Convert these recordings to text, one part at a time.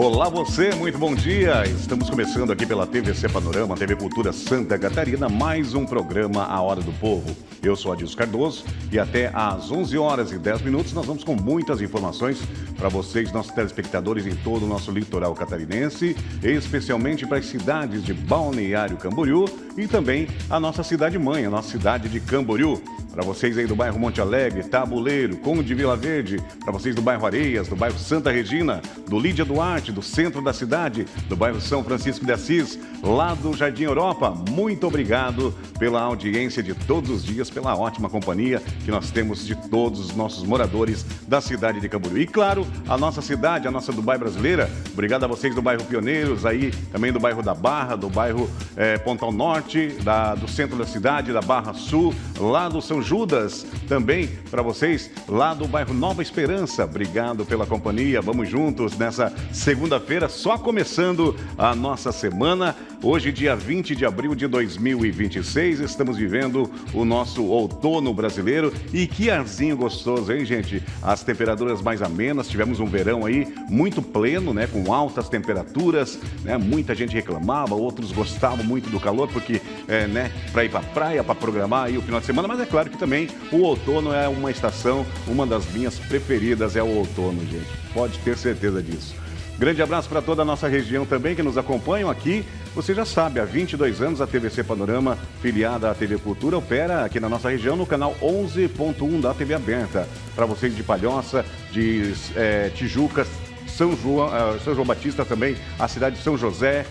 Olá você, muito bom dia. Estamos começando aqui pela TVC Panorama, TV Cultura Santa Catarina, mais um programa A Hora do Povo. Eu sou Adilson Cardoso e até às 11h10 nós vamos com muitas informações para vocês, nossos telespectadores em todo o nosso litoral catarinense, especialmente para as cidades de Balneário Camboriú e também a nossa cidade-mãe, a nossa cidade de Camboriú. Para vocês aí do bairro Monte Alegre, Tabuleiro, Conde Vila Verde, para vocês do bairro Areias, do bairro Santa Regina, do Lídia Duarte, do centro da cidade, do bairro São Francisco de Assis, lá do Jardim Europa. Muito obrigado pela audiência de todos os dias, pela ótima companhia que nós temos de todos os nossos moradores da cidade de Camboriú. E claro, a nossa cidade, a nossa Dubai brasileira, obrigado a vocês do bairro Pioneiros, aí também do bairro da Barra, do bairro Pontal Norte, do centro da cidade, da Barra Sul, lá do São Judas, também para vocês lá do bairro Nova Esperança. Obrigado pela companhia, vamos juntos nessa segunda-feira, só começando a nossa semana. Hoje, dia 20 de abril de 2026, estamos vivendo o nosso outono brasileiro e que arzinho gostoso, hein, gente? As temperaturas mais amenas, tivemos um verão aí muito pleno, né, com altas temperaturas, né? Muita gente reclamava, outros gostavam muito do calor porque, né, para ir para praia, para programar aí o final de semana, mas é claro que também o outono é uma estação, uma das minhas preferidas é o outono, gente. Pode ter certeza disso. Grande abraço para toda a nossa região também que nos acompanham aqui. Você já sabe, há 22 anos a TVC Panorama, filiada à TV Cultura, opera aqui na nossa região no canal 11.1 da TV Aberta. Para vocês de Palhoça, de Tijuca, São João Batista também, a cidade de São José,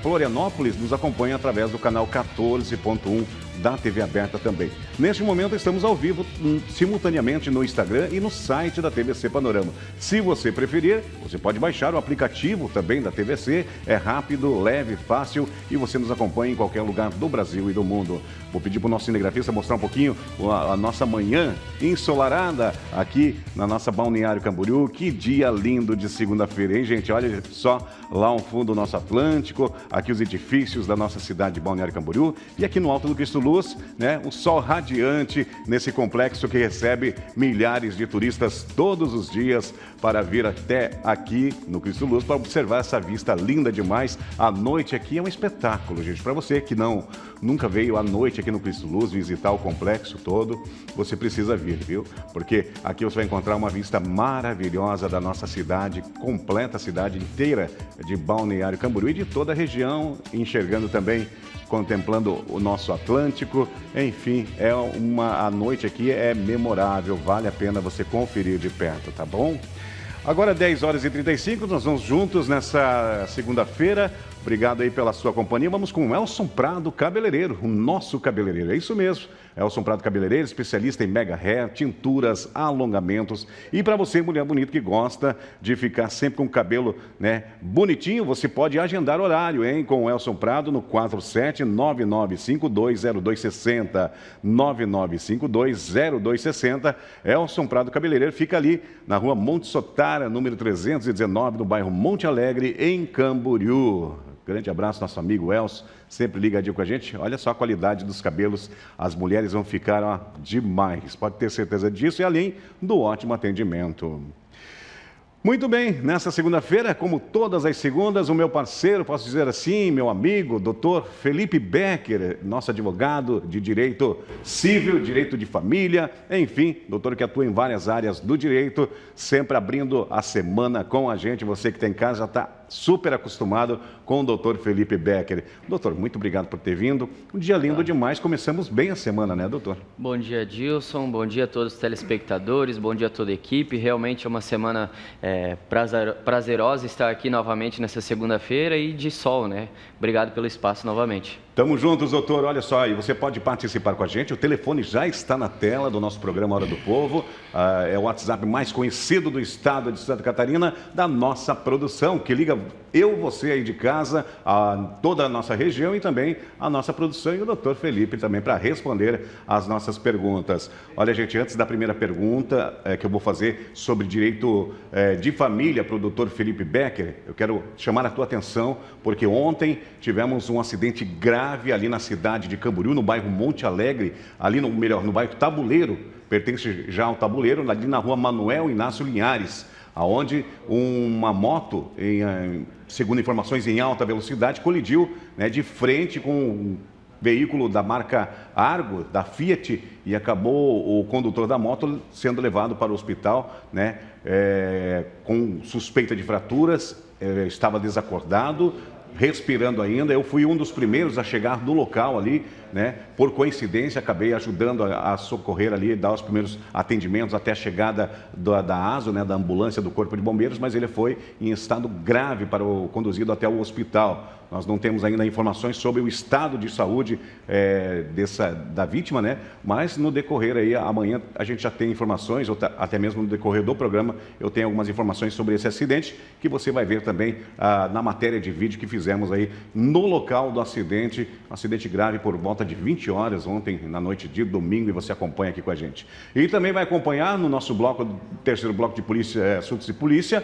Florianópolis nos acompanha através do canal 14.1 da TV Aberta também. Neste momento estamos ao vivo simultaneamente no Instagram e no site da TVC Panorama. Se você preferir, você pode baixar o aplicativo também da TVC, é rápido, leve, fácil e você nos acompanha em qualquer lugar do Brasil e do mundo. Vou pedir para o nosso cinegrafista mostrar um pouquinho a nossa manhã ensolarada aqui na nossa Balneário Camboriú. Que dia lindo de segunda-feira, hein, gente? Olha só lá ao fundo o nosso Atlântico, aqui os edifícios da nossa cidade de Balneário Camboriú e aqui no Alto do Cristo Luz, né, o sol radiante nesse complexo que recebe milhares de turistas todos os dias para vir até aqui no Cristo Luz para observar essa vista linda demais. A noite aqui é um espetáculo, gente. Para você que nunca veio à noite aqui no Cristo Luz visitar o complexo todo, você precisa vir, viu? Porque aqui você vai encontrar uma vista maravilhosa da nossa cidade, completa a cidade inteira de Balneário Camboriú e de toda a região, enxergando também, contemplando o nosso Atlântico. Enfim, a noite aqui é memorável, vale a pena você conferir de perto, tá bom? Agora 10h35, nós vamos juntos nessa segunda-feira. Obrigado aí pela sua companhia. Vamos com o Elson Prado, cabeleireiro, o nosso cabeleireiro. É isso mesmo. Elson Prado, cabeleireiro, especialista em mega hair, tinturas, alongamentos. E para você, mulher bonita que gosta de ficar sempre com o cabelo, né, bonitinho, você pode agendar horário, hein, com o Elson Prado no 47-9952-0260. 9952-0260. Elson Prado, cabeleireiro, fica ali na rua Monte Sotara, número 319, no bairro Monte Alegre, em Camboriú. Grande abraço, nosso amigo Elson, sempre ligadinho com a gente. Olha só a qualidade dos cabelos, as mulheres vão ficar demais, pode ter certeza disso, e além do ótimo atendimento. Muito bem, nessa segunda-feira, como todas as segundas, o meu parceiro, posso dizer assim, meu amigo, doutor Felipe Becker, nosso advogado de direito civil, direito de família, enfim, doutor que atua em várias áreas do direito, sempre abrindo a semana com a gente. Você que está em casa já está super acostumado com o doutor Felipe Becker. Doutor, muito obrigado por ter vindo. Um dia lindo demais, começamos bem a semana, né, doutor? Bom dia, Dilson, bom dia a todos os telespectadores, bom dia a toda a equipe. Realmente é uma semana prazerosa estar aqui novamente nessa segunda-feira e de sol, né? Obrigado pelo espaço novamente. Tamo juntos, doutor. Olha só, e você pode participar com a gente. O telefone já está na tela do nosso programa Hora do Povo. É o WhatsApp mais conhecido do estado de Santa Catarina, da nossa produção, que liga você aí de casa, toda a nossa região e também a nossa produção e o doutor Felipe também para responder as nossas perguntas. Olha, gente, antes da primeira pergunta que eu vou fazer sobre direito de família para o doutor Felipe Becker, eu quero chamar a tua atenção, porque ontem tivemos um acidente grave ali na cidade de Camboriú, no bairro Monte Alegre, ali no bairro Tabuleiro, pertence já ao Tabuleiro, ali na rua Manuel Inácio Linhares. aonde uma moto, segundo informações em alta velocidade, colidiu, né, de frente com um veículo da marca Argo, da Fiat, e acabou o condutor da moto sendo levado para o hospital, né, com suspeita de fraturas, estava desacordado, respirando ainda. Eu fui um dos primeiros a chegar no local ali, né? Por coincidência, acabei ajudando a socorrer ali, dar os primeiros atendimentos até a chegada da ASO, né? Da ambulância do Corpo de Bombeiros, mas ele foi em estado grave para o conduzido até o hospital. Nós não temos ainda informações sobre o estado de saúde da vítima, né? Mas no decorrer aí, amanhã a gente já tem informações, ou até mesmo no decorrer do programa, eu tenho algumas informações sobre esse acidente, que você vai ver também na matéria de vídeo que fizemos aí no local do acidente, um acidente grave por volta de 20 horas ontem, na noite de domingo, e você acompanha aqui com a gente. E também vai acompanhar no nosso terceiro bloco de polícia, assuntos e polícia,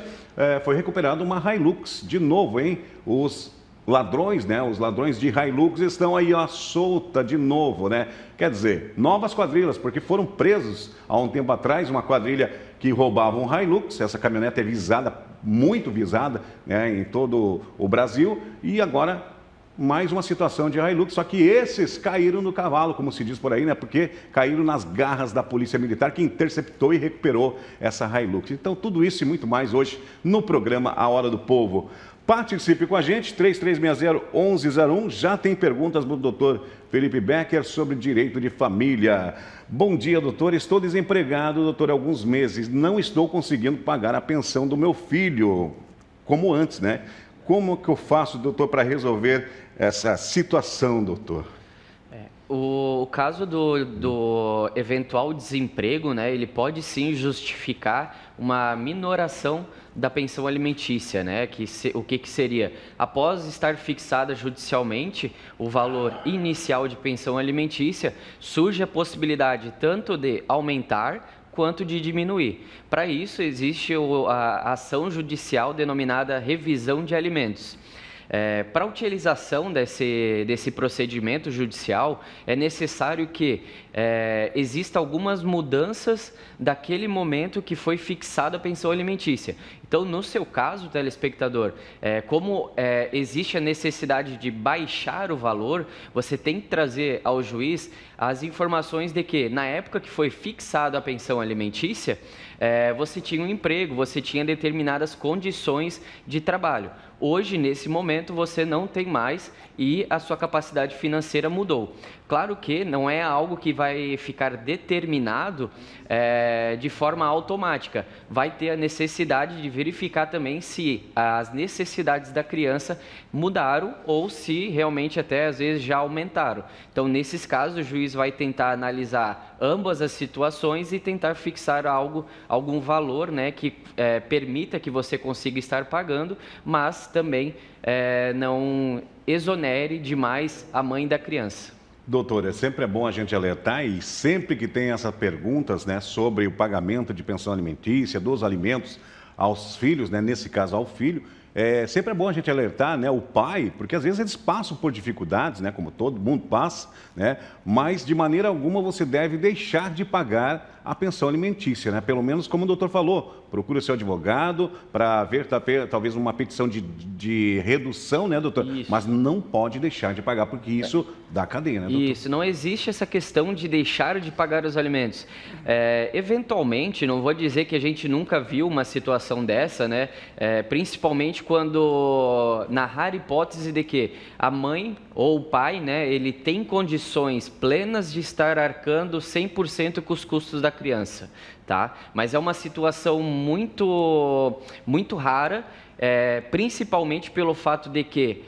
foi recuperada uma Hilux, de novo, hein? Os ladrões, né? Os ladrões de Hilux estão aí, ó, solta de novo, né? Quer dizer, novas quadrilhas, porque foram presos há um tempo atrás uma quadrilha que roubava um Hilux. Essa caminhonete é visada, muito visada, né, em todo o Brasil, e agora mais uma situação de Hilux, só que esses caíram no cavalo, como se diz por aí, né? Porque caíram nas garras da Polícia Militar, que interceptou e recuperou essa Hilux. Então, tudo isso e muito mais hoje no programa A Hora do Povo. Participe com a gente, 3360-1101. Já tem perguntas do doutor Felipe Becker sobre direito de família. Bom dia, doutor. Estou desempregado, doutor, há alguns meses. Não estou conseguindo pagar a pensão do meu filho, como antes, né? Como que eu faço, doutor, para resolver essa situação, doutor? O caso do eventual desemprego, né, ele pode sim justificar uma minoração da pensão alimentícia, né? O que seria? Após estar fixada judicialmente o valor inicial de pensão alimentícia, surge a possibilidade tanto de aumentar quanto de diminuir. Para isso, existe a ação judicial denominada revisão de alimentos. Para a utilização desse procedimento judicial, é necessário que existam algumas mudanças daquele momento que foi fixada a pensão alimentícia. Então, no seu caso, telespectador, como existe a necessidade de baixar o valor, você tem que trazer ao juiz as informações de que, na época que foi fixada a pensão alimentícia, você tinha um emprego, você tinha determinadas condições de trabalho. Hoje, nesse momento, você não tem mais e a sua capacidade financeira mudou. Claro que não é algo que vai ficar determinado de forma automática. Vai ter a necessidade de verificar também se as necessidades da criança mudaram ou se realmente até às vezes já aumentaram. Então, nesses casos, o juiz vai tentar analisar ambas as situações e tentar fixar algum valor, né, que permita que você consiga estar pagando, mas também não exonere demais a mãe da criança. Doutor, sempre é bom a gente alertar, e sempre que tem essas perguntas, né, sobre o pagamento de pensão alimentícia, dos alimentos aos filhos, né, nesse caso ao filho, sempre é bom a gente alertar, né, o pai, porque às vezes eles passam por dificuldades, né, como todo mundo passa, né, mas de maneira alguma você deve deixar de pagar a pensão alimentícia, né? Pelo menos como o doutor falou, procure o seu advogado para ver talvez uma petição de redução, né, doutor? Isso. Mas não pode deixar de pagar, porque isso dá cadeia, né, doutor? Isso, não existe essa questão de deixar de pagar os alimentos. Eventualmente, não vou dizer que a gente nunca viu uma situação dessa, né? Principalmente quando, na rara hipótese de que a mãe ou o pai, né, ele tem condições plenas de estar arcando 100% com os custos da criança, tá? Mas é uma situação muito rara, principalmente pelo fato de que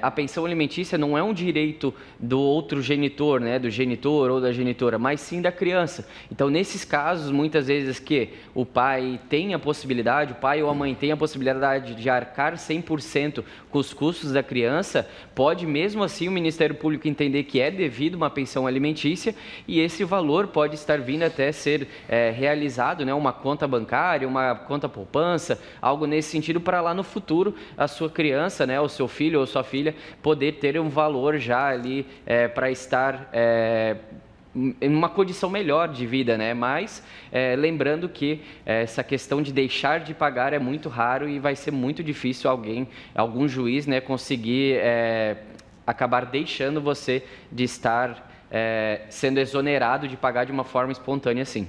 a pensão alimentícia não é um direito do outro genitor, né, do genitor ou da genitora, mas sim da criança. Então, nesses casos, muitas vezes que o pai tem a possibilidade, o pai ou a mãe tem a possibilidade de arcar 100% com os custos da criança, pode mesmo assim o Ministério Público entender que é devido uma pensão alimentícia e esse valor pode estar vindo até ser realizado, né, uma conta bancária, uma conta poupança, algo nesse sentido, para lá no futuro a sua criança, né, o seu filho ou sua filha poder ter um valor já ali para estar em uma condição melhor de vida, né? Mas lembrando que essa questão de deixar de pagar é muito raro e vai ser muito difícil algum juiz, né, conseguir acabar deixando você de estar sendo exonerado de pagar de uma forma espontânea, assim.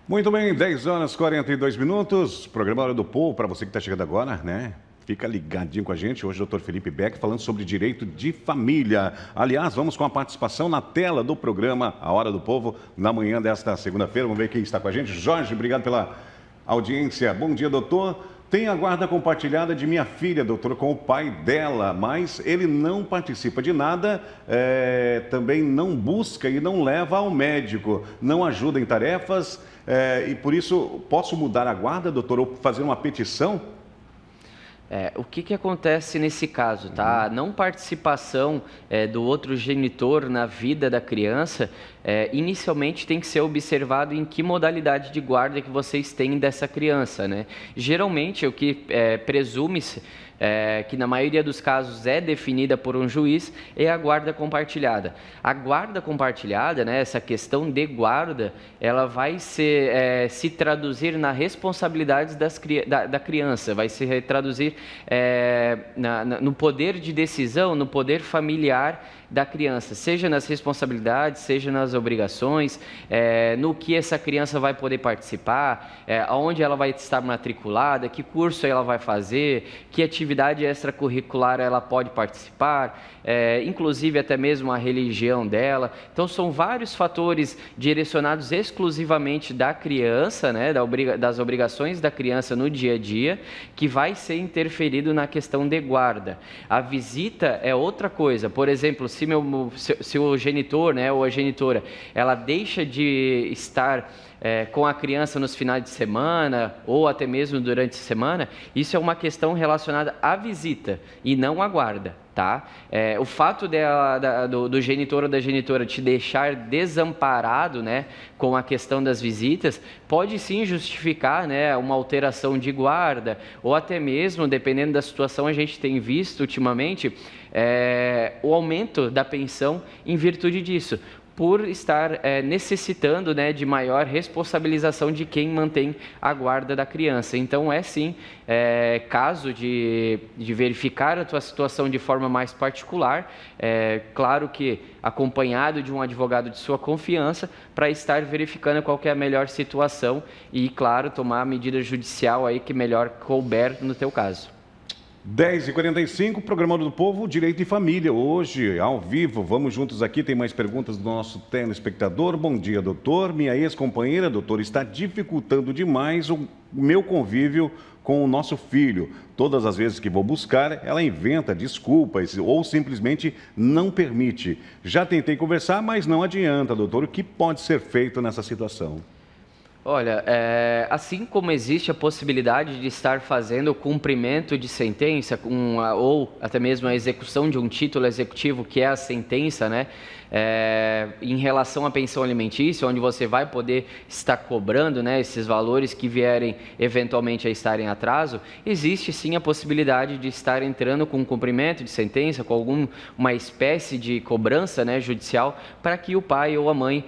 Muito bem, 10 horas e 42 minutos, programa Hora do Povo, para você que está chegando agora, né? Fica ligadinho com a gente. Hoje, o Dr. Felipe Beck falando sobre direito de família. Aliás, vamos com a participação na tela do programa A Hora do Povo, na manhã desta segunda-feira. Vamos ver quem está com a gente. Jorge, obrigado pela audiência. Bom dia, doutor. Tem a guarda compartilhada de minha filha, doutor, com o pai dela, mas ele não participa de nada, também não busca e não leva ao médico, não ajuda em tarefas, e por isso, posso mudar a guarda, doutor, ou fazer uma petição? O que acontece nesse caso, tá? A não participação do outro genitor na vida da criança, inicialmente tem que ser observado em que modalidade de guarda que vocês têm dessa criança, né? Geralmente, o que presume-se, que na maioria dos casos é definida por um juiz, é a guarda compartilhada. A guarda compartilhada, né, essa questão de guarda, ela vai se traduzir na responsabilidade da criança, vai se traduzir no poder de decisão, no poder familiar da criança, seja nas responsabilidades, seja nas obrigações, no que essa criança vai poder participar, aonde ela vai estar matriculada, que curso ela vai fazer, que atividade extracurricular ela pode participar, inclusive até mesmo a religião dela. Então são vários fatores direcionados exclusivamente da criança, né, das obrigações da criança no dia a dia, que vai ser interferido na questão de guarda. A visita é outra coisa. Por exemplo, se o genitor, né, ou a genitora, ela deixa de estar com a criança nos finais de semana ou até mesmo durante a semana, isso é uma questão relacionada à visita e não à guarda, tá? O fato do genitor ou da genitora te deixar desamparado, né, com a questão das visitas, pode sim justificar, né, uma alteração de guarda, ou até mesmo, dependendo da situação, a gente tem visto ultimamente o aumento da pensão em virtude disso, por estar necessitando, né, de maior responsabilização de quem mantém a guarda da criança. Então, sim caso de verificar a tua situação de forma mais particular, claro que acompanhado de um advogado de sua confiança, para estar verificando qual que é a melhor situação e, claro, tomar a medida judicial aí que melhor couber no teu caso. 10h45, programa do Povo, Direito e Família. Hoje, ao vivo, vamos juntos aqui. Tem mais perguntas do nosso telespectador. Bom dia, doutor. Minha ex-companheira, doutor, está dificultando demais o meu convívio com o nosso filho. Todas as vezes que vou buscar, ela inventa desculpas ou simplesmente não permite. Já tentei conversar, mas não adianta, doutor. O que pode ser feito nessa situação? Olha, assim como existe a possibilidade de estar fazendo o cumprimento de sentença ou até mesmo a execução de um título executivo, que é a sentença, né? Em relação à pensão alimentícia, onde você vai poder estar cobrando, né, esses valores que vierem eventualmente a estar em atraso, existe sim a possibilidade de estar entrando com um cumprimento de sentença, com uma espécie de cobrança, né, judicial, para que o pai ou a mãe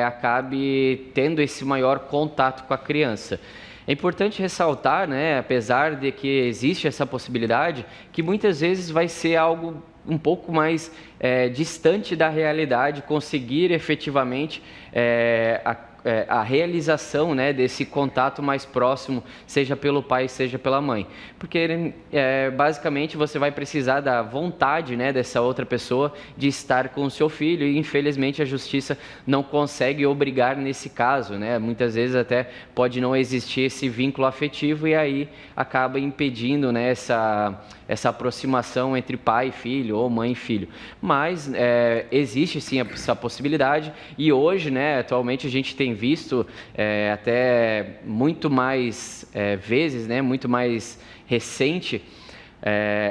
acabe tendo esse maior contato com a criança. É importante ressaltar, né, apesar de que existe essa possibilidade, que muitas vezes vai ser algo um pouco mais distante da realidade, conseguir efetivamente a realização, né, desse contato mais próximo, seja pelo pai, seja pela mãe. Porque basicamente você vai precisar da vontade, né, dessa outra pessoa de estar com o seu filho e infelizmente a justiça não consegue obrigar nesse caso, né? Muitas vezes até pode não existir esse vínculo afetivo e aí acaba impedindo, né, essa aproximação entre pai e filho ou mãe e filho. Mas existe sim essa possibilidade e hoje, né, atualmente a gente tem visto até muito mais vezes, né, muito mais recente,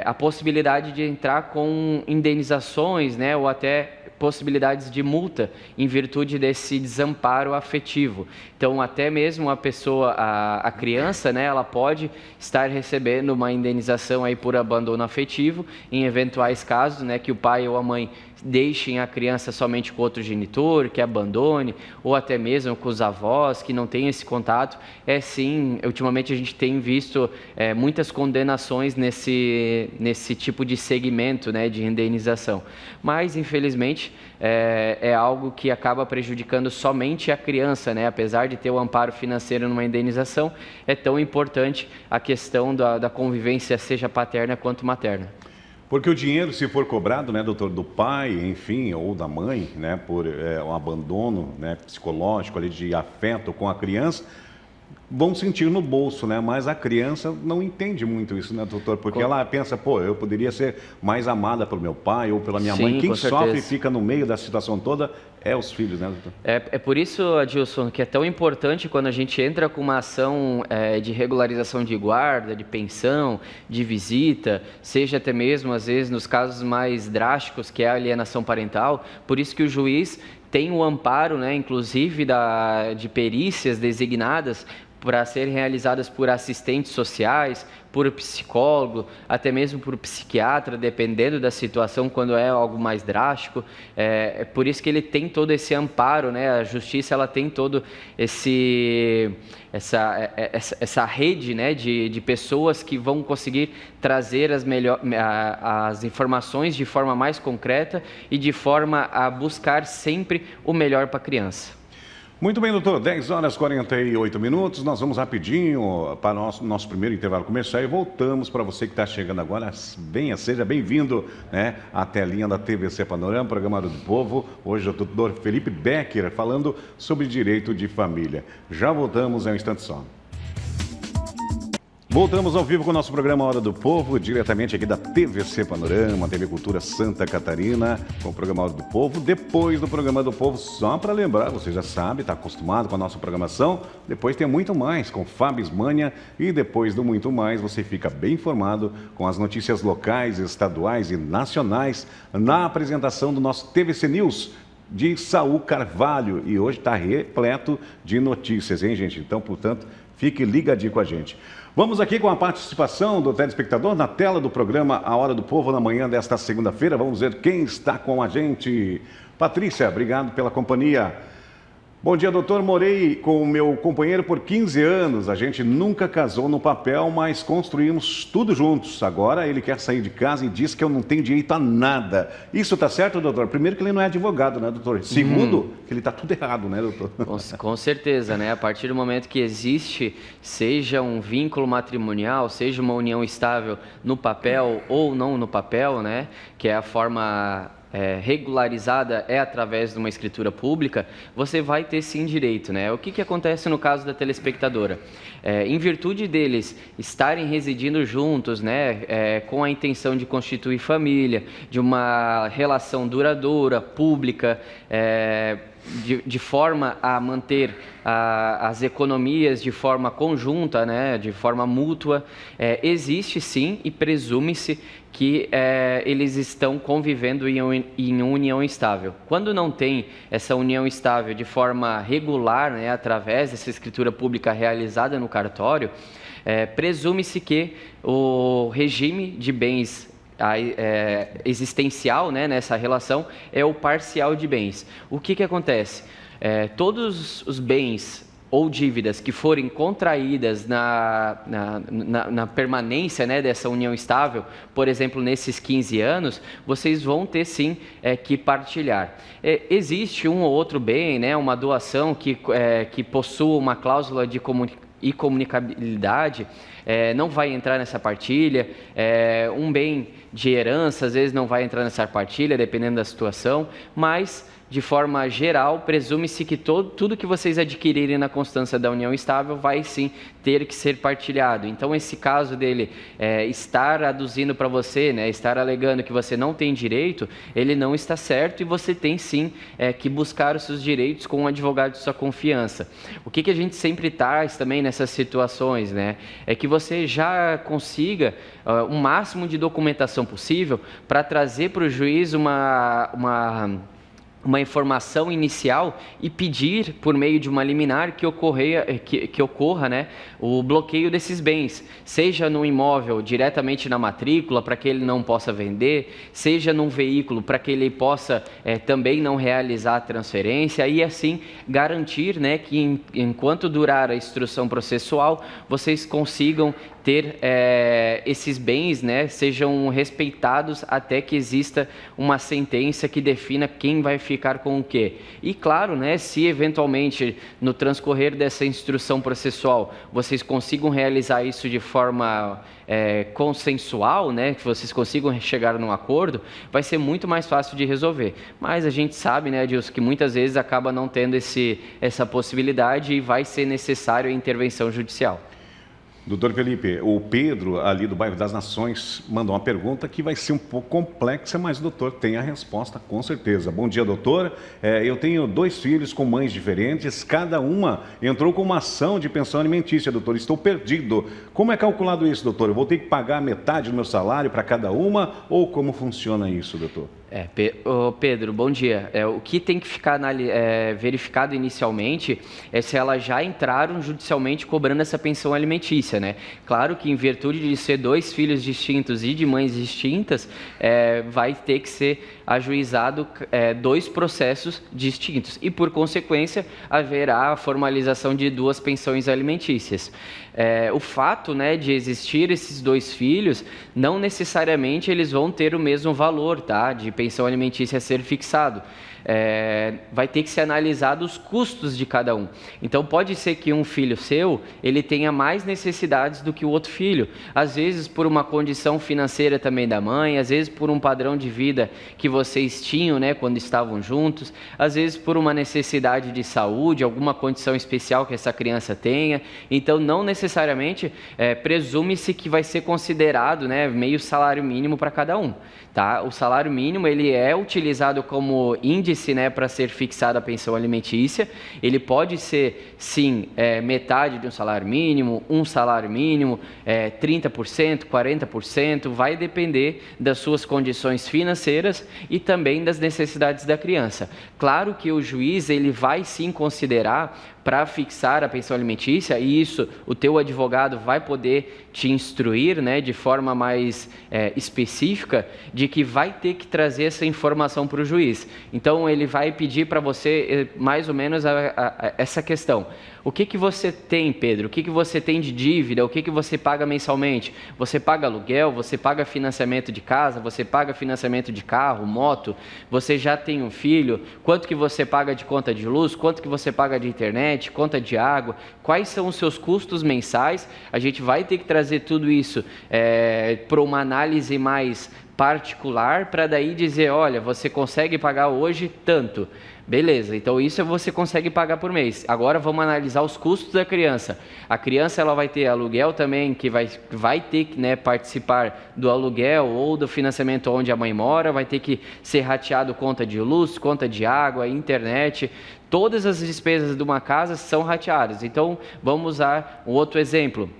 a possibilidade de entrar com indenizações, né, ou até possibilidades de multa em virtude desse desamparo afetivo. Então, até mesmo a pessoa, a criança, né, ela pode estar recebendo uma indenização aí por abandono afetivo em eventuais casos, né, que o pai ou a mãe deixem a criança somente com outro genitor, que abandone, ou até mesmo com os avós, que não tem esse contato. Sim, ultimamente a gente tem visto muitas condenações nesse tipo de segmento, né, de indenização. Mas, infelizmente, é algo que acaba prejudicando somente a criança, né? Apesar de ter o amparo financeiro numa indenização, é tão importante a questão da convivência, seja paterna quanto materna. Porque o dinheiro, se for cobrado, né, doutor, do pai, enfim, ou da mãe, né, por um abandono, né, psicológico ali de afeto com a criança, vão sentir no bolso, né? Mas a criança não entende muito isso, né, doutor? Porque ela pensa, pô, eu poderia ser mais amada pelo meu pai ou pela minha mãe. Quem sofre e fica no meio da situação toda é os filhos, né, doutor? É por isso, Adilson, que é tão importante quando a gente entra com uma ação de regularização de guarda, de pensão, de visita, seja até mesmo, às vezes, nos casos mais drásticos, que é a alienação parental. Por isso que o juiz tem o amparo, né, inclusive de perícias designadas para serem realizadas por assistentes sociais, por psicólogo, até mesmo por psiquiatra, dependendo da situação, quando é algo mais drástico. É por isso que ele tem todo esse amparo, né? A justiça, ela tem todo essa rede, né, de pessoas que vão conseguir trazer as informações de forma mais concreta e de forma a buscar sempre o melhor para a criança. Muito bem, doutor, 10 horas e 48 minutos, nós vamos rapidinho para o nosso primeiro intervalo comercial e voltamos para você que está chegando agora. Seja bem-vindo, né, à telinha da TVC Panorama, programa do Povo. Hoje o doutor Felipe Becker falando sobre direito de família. Já voltamos em um instante só. Voltamos ao vivo com o nosso programa Hora do Povo, diretamente aqui da TVC Panorama, TV Cultura Santa Catarina, com o programa Hora do Povo. Depois do programa do Povo, só para lembrar, você já sabe, está acostumado com a nossa programação, depois tem muito mais com Fábio Ismânia e depois do muito mais você fica bem informado com as notícias locais, estaduais e nacionais na apresentação do nosso TVC News de Saul Carvalho. E hoje está repleto de notícias, hein, gente? Então, portanto, fique ligadinho com a gente. Vamos aqui com a participação do telespectador na tela do programa A Hora do Povo na manhã desta segunda-feira. Vamos ver quem está com a gente. Patrícia, obrigado pela companhia. Bom dia, doutor. Morei com o meu companheiro por 15 anos. A gente nunca casou no papel, mas construímos tudo juntos. Agora ele quer sair de casa e diz que eu não tenho direito a nada. Isso está certo, doutor? Primeiro que ele não é advogado, né, doutor? Segundo, que ele está tudo errado, né, doutor? Com certeza, né? A partir do momento que existe, seja um vínculo matrimonial, seja uma união estável no papel ou não no papel, né? Que é a forma regularizada através de uma escritura pública, você vai ter sim direito, né? O que acontece no caso da telespectadora? Em virtude deles estarem residindo juntos, né, com a intenção de constituir família, de uma relação duradoura, pública, de forma a manter as economias de forma conjunta, né, de forma mútua, existe sim e presume-se que eles estão convivendo em uma união estável. Quando não tem essa união estável de forma regular, né, através dessa escritura pública realizada no cartório, presume-se que o regime de bens existencial, né, nessa relação é o parcial de bens. O que acontece? Todos os bens ou dívidas que forem contraídas na permanência, né, dessa união estável, por exemplo, nesses 15 anos, vocês vão ter sim que partilhar. Existe um ou outro bem, né, uma doação que possua uma cláusula de incomunicabilidade, não vai entrar nessa partilha. Um bem de herança, às vezes não vai entrar nessa partilha, dependendo da situação, mas de forma geral, presume-se que tudo que vocês adquirirem na constância da união estável vai sim ter que ser partilhado. Então, esse caso dele estar aduzindo para você, né, estar alegando que você não tem direito, ele não está certo e você tem sim que buscar os seus direitos com um advogado de sua confiança. O que a gente sempre traz também nessas situações, né, é que você já consiga o máximo de documentação possível para trazer para o juiz uma informação inicial e pedir, por meio de uma liminar, que ocorra, né, o bloqueio desses bens, seja no imóvel diretamente na matrícula, para que ele não possa vender, seja num veículo, para que ele possa também não realizar a transferência, e assim garantir, né, que enquanto durar a instrução processual, vocês consigam ter esses bens, né, sejam respeitados até que exista uma sentença que defina quem vai ficar com o quê. E claro, né, se eventualmente no transcorrer dessa instrução processual vocês consigam realizar isso de forma consensual, né, que vocês consigam chegar num acordo, vai ser muito mais fácil de resolver. Mas a gente sabe, né, Adilson, que muitas vezes acaba não tendo essa possibilidade e vai ser necessário a intervenção judicial. Doutor Felipe, o Pedro, ali do bairro das Nações, mandou uma pergunta que vai ser um pouco complexa, mas o doutor tem a resposta, com certeza. Bom dia, doutor. Eu tenho 2 filhos com mães diferentes, cada uma entrou com uma ação de pensão alimentícia, doutor. Estou perdido. Como é calculado isso, doutor? Eu vou ter que pagar metade do meu salário para cada uma ou como funciona isso, doutor? Pedro, bom dia. O que tem que ficar verificado inicialmente é se elas já entraram judicialmente cobrando essa pensão alimentícia, né? Claro que em virtude de ser 2 filhos distintos e de mães distintas, vai ter que ser ajuizado 2 processos distintos e, por consequência, haverá a formalização de 2 pensões alimentícias. O fato, né, de existir esses 2 filhos, não necessariamente eles vão ter o mesmo valor, tá, de pensão alimentícia a ser fixado. Vai ter que ser analisado os custos de cada um. Então pode ser que um filho seu, ele tenha mais necessidades do que o outro filho, às vezes por uma condição financeira também da mãe, às vezes por um padrão de vida que vocês tinham, né, quando estavam juntos, às vezes por uma necessidade de saúde, alguma condição especial que essa criança tenha. Então não necessariamente presume-se que vai ser considerado, né, meio salário mínimo para cada um. Tá? O salário mínimo ele é utilizado como índice, né, para ser fixada a pensão alimentícia. Ele pode ser, sim, metade de um salário mínimo, um salário mínimo, 30%, 40%, vai depender das suas condições financeiras e também das necessidades da criança. Claro que o juiz ele vai sim considerar para fixar a pensão alimentícia, e isso o teu advogado vai poder te instruir, né, de forma mais específica, de que vai ter que trazer essa informação para o juiz. Então ele vai pedir para você mais ou menos essa questão. O que você tem, Pedro? O que você tem de dívida? O que você paga mensalmente? Você paga aluguel? Você paga financiamento de casa? Você paga financiamento de carro, moto? Você já tem um filho? Quanto que você paga de conta de luz? Quanto que você paga de internet? Conta de água? Quais são os seus custos mensais? A gente vai ter que trazer tudo isso para uma análise mais particular, para daí dizer, olha, você consegue pagar hoje tanto. Beleza, então isso você consegue pagar por mês. Agora vamos analisar os custos da criança. A criança ela vai ter aluguel também, que vai ter que, né, participar do aluguel ou do financiamento onde a mãe mora, vai ter que ser rateado conta de luz, conta de água, internet. Todas as despesas de uma casa são rateadas. Então vamos usar um outro exemplo.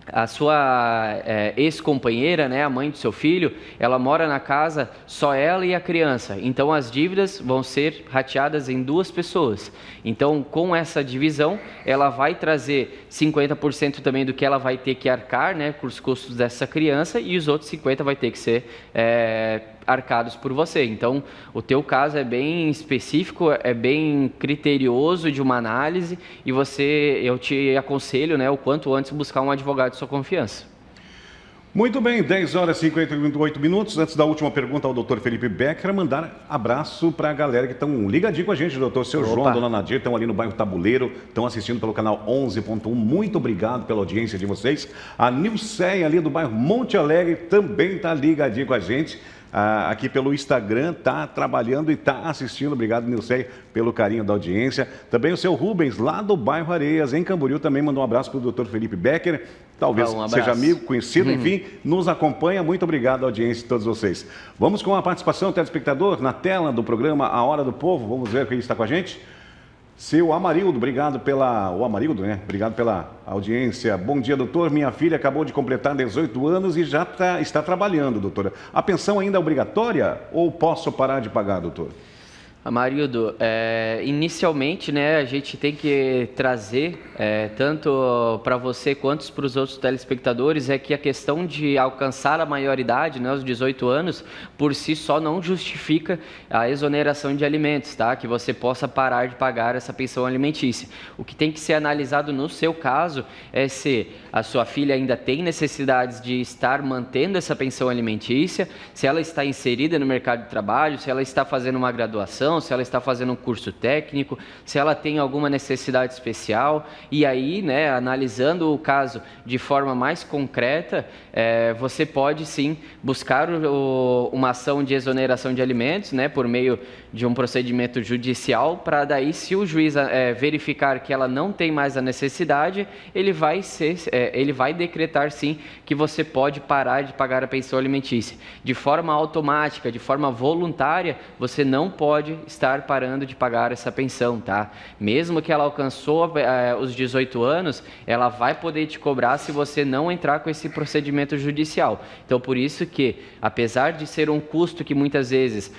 A sua ex-companheira, né, a mãe do seu filho, ela mora na casa só ela e a criança. Então as dívidas vão ser rateadas em 2 pessoas. Então com essa divisão, ela vai trazer 50% também do que ela vai ter que arcar, né, com os custos dessa criança, e os outros 50% vai ter que ser arcados por você. Então, o teu caso é bem específico, é bem criterioso de uma análise, e eu te aconselho, né, o quanto antes buscar um advogado de sua confiança. Muito bem, 10 horas e 58 minutos. Antes da última pergunta ao doutor Felipe Becker, mandar abraço para a galera que estão ligadinho com a gente, doutor. Seu João, dona Nadir, estão ali no bairro Tabuleiro, estão assistindo pelo canal 11.1. Muito obrigado pela audiência de vocês. A Nilceia ali do bairro Monte Alegre também está ligadinho com a gente. aqui pelo Instagram, está trabalhando e está assistindo. Obrigado, Nilceia, pelo carinho da audiência. Também o seu Rubens, lá do bairro Areias, em Camboriú, também mandou um abraço para o Dr. Felipe Becker. Talvez seja amigo, conhecido, enfim, nos acompanha. Muito obrigado à audiência de todos vocês. Vamos com a participação do telespectador na tela do programa A Hora do Povo. Vamos ver quem está com a gente. Seu Amarildo, obrigado pela... O Amarildo, né? Obrigado pela audiência. Bom dia, doutor. Minha filha acabou de completar 18 anos e já está trabalhando, doutora. A pensão ainda é obrigatória ou posso parar de pagar, doutor? Amarildo, inicialmente, né, a gente tem que trazer, tanto para você quanto para os outros telespectadores, que a questão de alcançar a maioridade, né, os 18 anos, por si só não justifica a exoneração de alimentos, tá? Que você possa parar de pagar essa pensão alimentícia. O que tem que ser analisado no seu caso é se a sua filha ainda tem necessidades de estar mantendo essa pensão alimentícia, se ela está inserida no mercado de trabalho, se ela está fazendo uma graduação, se ela está fazendo um curso técnico, se ela tem alguma necessidade especial. E aí, né, analisando o caso de forma mais concreta, você pode sim buscar uma ação de exoneração de alimentos, né, por meio de um procedimento judicial, para daí, se o juiz verificar que ela não tem mais a necessidade, ele vai decretar sim que você pode parar de pagar a pensão alimentícia. De forma automática, de forma voluntária, você não pode estar parando de pagar essa pensão, tá? Mesmo que ela alcançou os 18 anos, ela vai poder te cobrar se você não entrar com esse procedimento judicial. Então, por isso que, apesar de ser um custo que muitas vezes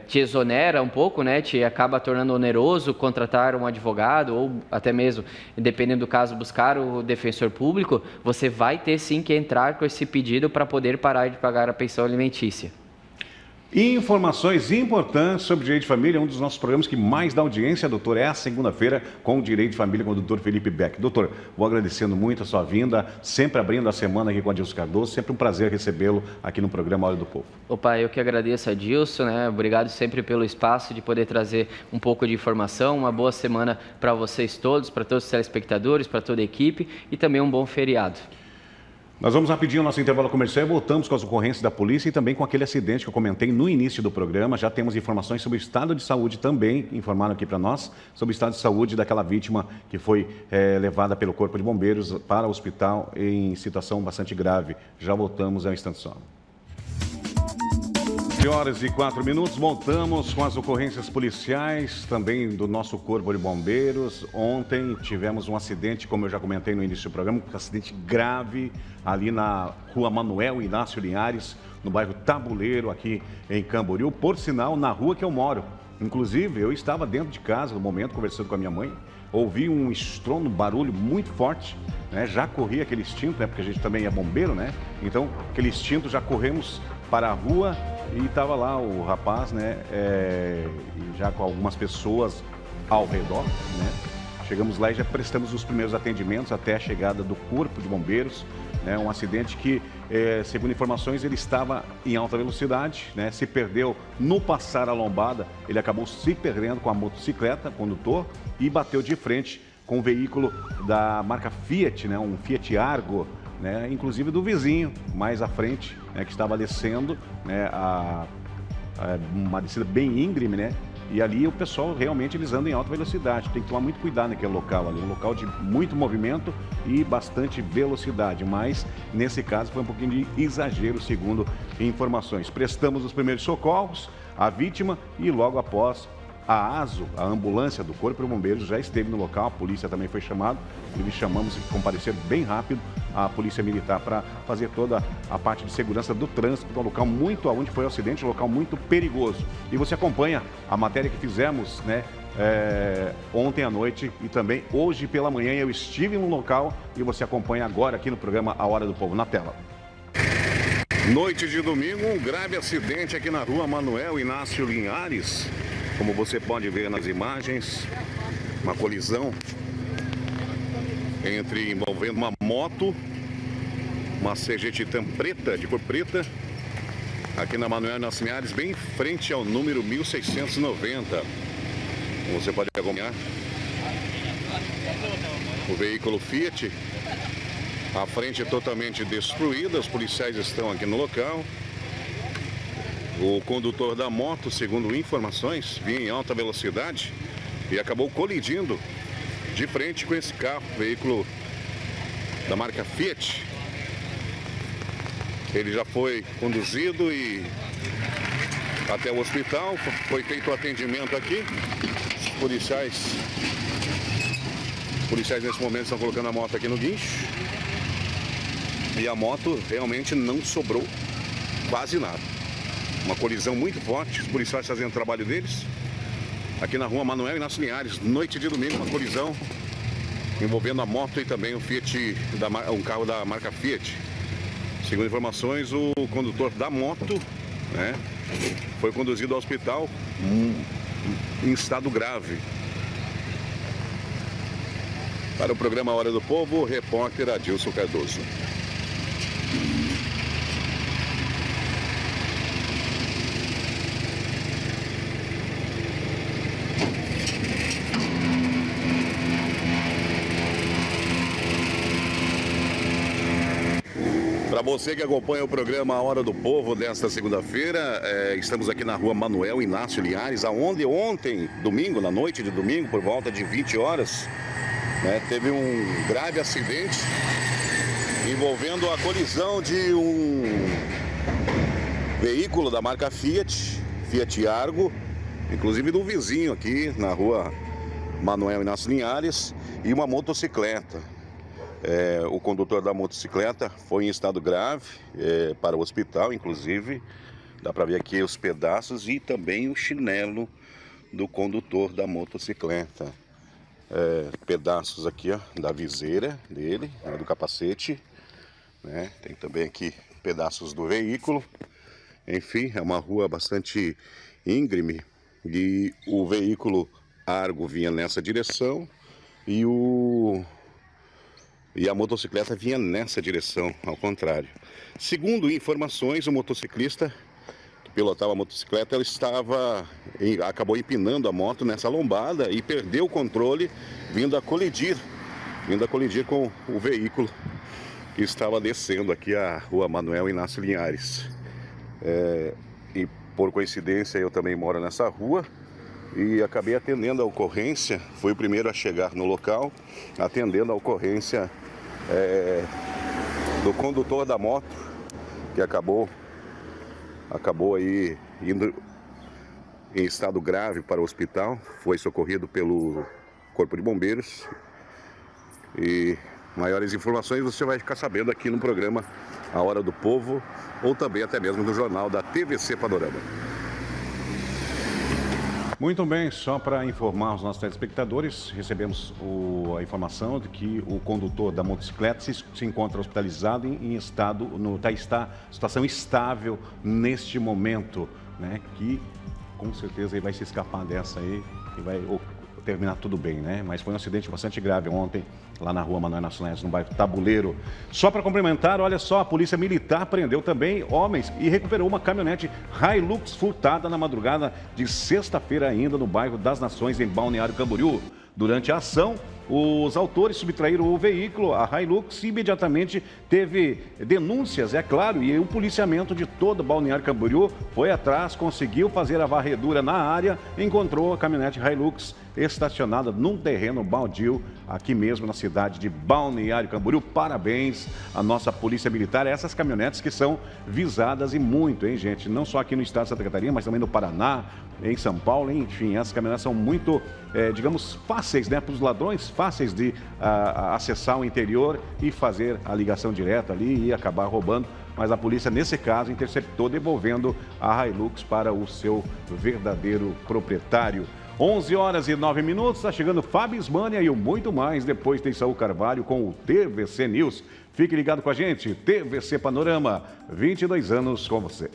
te exonera um pouco, né, te acaba tornando oneroso contratar um advogado ou até mesmo, dependendo do caso, buscar o defensor público, você vai ter sim que entrar com esse pedido para poder parar de pagar a pensão alimentícia. Informações importantes sobre Direito de Família, um dos nossos programas que mais dá audiência, doutor, é a segunda-feira com o Direito de Família com o doutor Felipe Beck. Doutor, vou agradecendo muito a sua vinda, sempre abrindo a semana aqui com a Adilson Cardoso, sempre um prazer recebê-lo aqui no programa Hora do Povo. Opa, eu que agradeço a Adilson, né? Obrigado sempre pelo espaço de poder trazer um pouco de informação, uma boa semana para vocês todos, para todos os telespectadores, para toda a equipe e também um bom feriado. Nós vamos rapidinho ao nosso intervalo comercial e voltamos com as ocorrências da polícia e também com aquele acidente que eu comentei no início do programa. Já temos informações sobre o estado de saúde também, informaram aqui para nós, sobre o estado de saúde daquela vítima que foi levada pelo Corpo de Bombeiros para o hospital em situação bastante grave. Já voltamos ao instante só. 11h04, voltamos com as ocorrências policiais, também do nosso Corpo de Bombeiros. Ontem tivemos um acidente, como eu já comentei no início do programa, um acidente grave ali na rua Manuel Inácio Linhares, no bairro Tabuleiro, aqui em Camboriú, por sinal, na rua que eu moro. Inclusive, eu estava dentro de casa no momento, conversando com a minha mãe, ouvi um estrondo, um barulho muito forte, né? Já corri aquele instinto, né? Porque a gente também é bombeiro, né? Então, aquele instinto, já corremos para a rua e estava lá o rapaz, né? Já com algumas pessoas ao redor, né? Chegamos lá e já prestamos os primeiros atendimentos até a chegada do Corpo de Bombeiros, né? Um acidente que, segundo informações, ele estava em alta velocidade, né? Se perdeu no passar a lombada, ele acabou se perdendo com a motocicleta, condutor, e bateu de frente com um veículo da marca Fiat, né? Um Fiat Argo, né? Inclusive do vizinho, mais à frente, né? Que estava descendo, né? Uma descida bem íngreme, né? E ali o pessoal realmente eles andam em alta velocidade. Tem que tomar muito cuidado naquele local ali. Um local de muito movimento e bastante velocidade. Mas nesse caso foi um pouquinho de exagero, segundo informações. Prestamos os primeiros socorros à vítima e logo após a ASO, a ambulância do Corpo de Bombeiros, já esteve no local. A polícia também foi chamada. Eles chamamos e compareceram bem rápido a polícia militar para fazer toda a parte de segurança do trânsito, um local muito, onde foi o acidente, um local muito perigoso. E você acompanha a matéria que fizemos, né, ontem à noite e também hoje pela manhã. Eu estive no local e você acompanha agora aqui no programa A Hora do Povo, na tela. Noite de domingo, um grave acidente aqui na rua Manuel Inácio Linhares. Como você pode ver nas imagens, uma colisão envolvendo uma moto, uma CG Titan preta, de cor preta, aqui na Manuel Inácio Linhares, bem em frente ao número 1690. Como você pode acompanhar, o veículo Fiat, a frente totalmente destruída, os policiais estão aqui no local. O condutor da moto, segundo informações, vinha em alta velocidade e acabou colidindo de frente com esse carro, veículo da marca Fiat. Ele já foi conduzido e até o hospital, foi feito o atendimento aqui. Os policiais nesse momento estão colocando a moto aqui no guincho. E a moto realmente não sobrou quase nada. Uma colisão muito forte, os policiais fazendo o trabalho deles. Aqui na rua Manoel Inácio Linhares, noite de domingo, uma colisão envolvendo a moto e também o Fiat, um carro da marca Fiat. Segundo informações, o condutor da moto, né, foi conduzido ao hospital em estado grave. Para o programa Hora do Povo, o repórter Adilson Cardoso. Para você que acompanha o programa A Hora do Povo desta segunda-feira, estamos aqui na rua Manoel Inácio Linhares, aonde ontem, domingo, na noite de domingo, por volta de 20 horas, teve um grave acidente envolvendo a colisão de um veículo da marca Fiat Argo, inclusive do vizinho aqui na rua Manoel Inácio Linhares, e uma motocicleta. O condutor da motocicleta foi em estado grave para o hospital, inclusive dá para ver aqui os pedaços e também o chinelo do condutor da motocicleta. Pedaços aqui, ó, da viseira dele, do capacete, né? Tem também aqui pedaços do veículo. Enfim, é uma rua bastante íngreme e o veículo Argo vinha nessa direção e a motocicleta vinha nessa direção, ao contrário. Segundo informações, o motociclista que pilotava a motocicleta, acabou empinando a moto nessa lombada e perdeu o controle, vindo a colidir com o veículo que estava descendo aqui a rua Manoel Inácio Linhares. E por coincidência eu também moro nessa rua e acabei atendendo a ocorrência, fui o primeiro a chegar no local, atendendo a ocorrência do condutor da moto, que acabou aí indo em estado grave para o hospital, foi socorrido pelo Corpo de Bombeiros. E maiores informações você vai ficar sabendo aqui no programa A Hora do Povo, ou também até mesmo no jornal da TVC Panorama. Muito bem, só para informar os nossos telespectadores, recebemos a informação de que o condutor da motocicleta se encontra hospitalizado em situação estável neste momento, né? Que com certeza ele vai se escapar dessa aí e vai terminar tudo bem, né? Mas foi um acidente bastante grave ontem, lá na rua Manoel Inácio Linhares, no bairro Tabuleiro. Só para complementar, olha só, a Polícia Militar prendeu também homens e recuperou uma caminhonete Hilux furtada na madrugada de sexta-feira ainda no bairro das Nações, em Balneário Camboriú. Durante a ação, os autores subtraíram o veículo, a Hilux, e imediatamente teve denúncias, é claro, e o policiamento de todo Balneário Camboriú foi atrás, conseguiu fazer a varredura na área, encontrou a caminhonete Hilux estacionada num terreno baldio aqui mesmo na cidade de Balneário Camboriú. Parabéns à nossa Polícia Militar, essas caminhonetes que são visadas e muito, hein, gente? Não só aqui no estado de Santa Catarina, mas também no Paraná, em São Paulo, enfim, essas caminhonetes são muito, digamos, fáceis, né, para os ladrões, fáceis de acessar o interior e fazer a ligação direta ali e acabar roubando. Mas a polícia, nesse caso, interceptou, devolvendo a Hilux para o seu verdadeiro proprietário. 11h09, está chegando Fábio Ismânia e o muito mais. Depois tem Saul Carvalho com o TVC News. Fique ligado com a gente, TVC Panorama, 22 anos com você.